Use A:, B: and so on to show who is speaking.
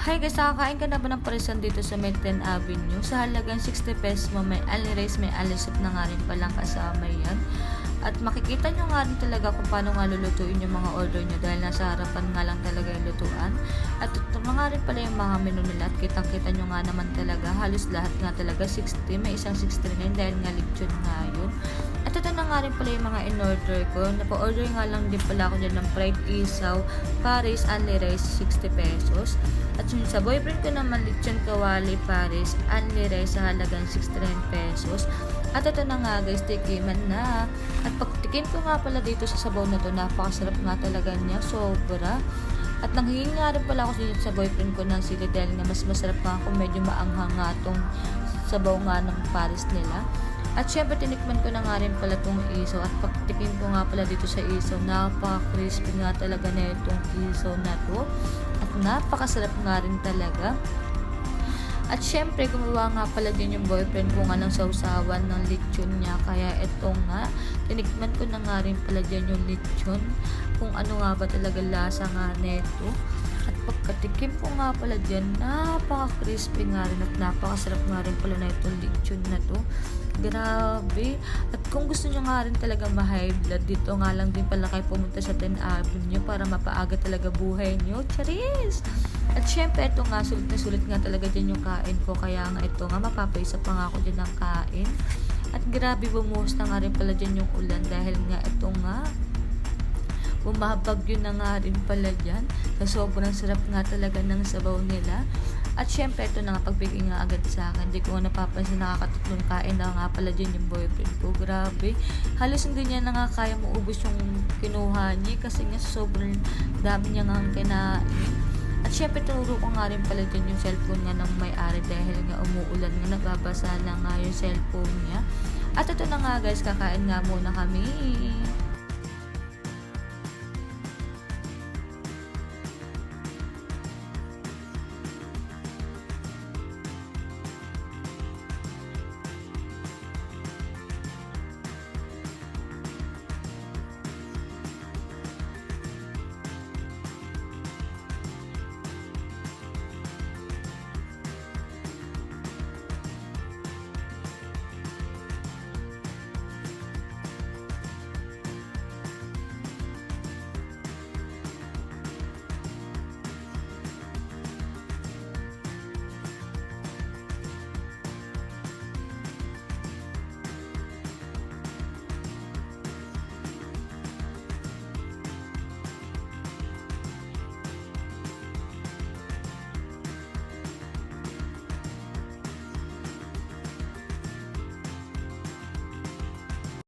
A: Hi guys, nakakain ka na ba ng parisan dito sa May 10 Avenue? Sa halagang 60 pesos mo, may only rice, may only soup na nga rin palang kasama yan. At makikita nyo nga rin talaga kung paano nga lulutuin yung mga order nyo dahil nasa harapan nga lang talaga yung lutuan. At ito na nga rin pala yung mga menu nila at kitang-kita nyo nga naman talaga halos lahat nga talaga 60, may isang 69 dahil nga lechon nga yun. At ito na nga rin pala yung mga in-order ko. Napa-order nga lang din pala ako dyan ng fried isaw, Paris, only rice, 60 pesos. At yun sa boyfriend ko naman, lechon kawali, Paris, only rice sa halagang 69 pesos. At ito na nga guys, tikiman na. At pagtikim ko nga pala dito sa sabaw na to, napakasarap nga talaga niya, sobra. At nanghihingi nga rin pala ako sa boyfriend ko ng sili dahil nga mas masarap nga kung medyo maanghang nga tong sabaw nga ng Paris nila. At syempre tinikman ko na nga rin pala tong isaw at pagtikim ko nga pala dito sa isaw, napaka-crispy nga talaga na itong isaw na to. At napakasarap nga rin talaga. At syempre, gumawa nga pala din yung boyfriend ko nga ng sausawan ng lechon niya. Kaya ito nga, tinikman ko na nga rin pala dyan yung lechon. Kung ano nga ba talaga lasa nga neto. At pagkatikim ko nga pala dyan, napaka-crispy nga rin at napakasarap nga rin pala na itong lechon na to. Grabe. At kung gusto nyo nga rin talaga ma-high blood, dito nga lang din pala kayo pumunta sa 10 Avenue para mapaaga talaga buhay nyo. Charis! At syempre, ito nga, sulit na sulit nga talaga dyan yung kain ko. Kaya nga ito nga, mapapaisa pa nga ako dyan ng kain. At grabe, bumuhos na nga rin pala dyan yung ulan dahil nga ito nga, bumabagyo na nga rin pala dyan. So, sobrang sarap nga talaga ng sabaw nila. At syempre, ito na nga, pagbigay nga agad sa akin. Hindi ko nga napapansin, nakakatatlong kain na nga pala dyan yung boyfriend ko. Grabe. Halos hindi niya na nga kaya maubos yung kinuha niya kasi nga sobrang dami niya nga kinain. At syempre, tinuro ko nga rin pala dyan yung cellphone nga ng may-ari dahil nga umuulan nga, nagbabasa na nga yung cellphone niya. At ito na nga guys, kakain nga muna kami.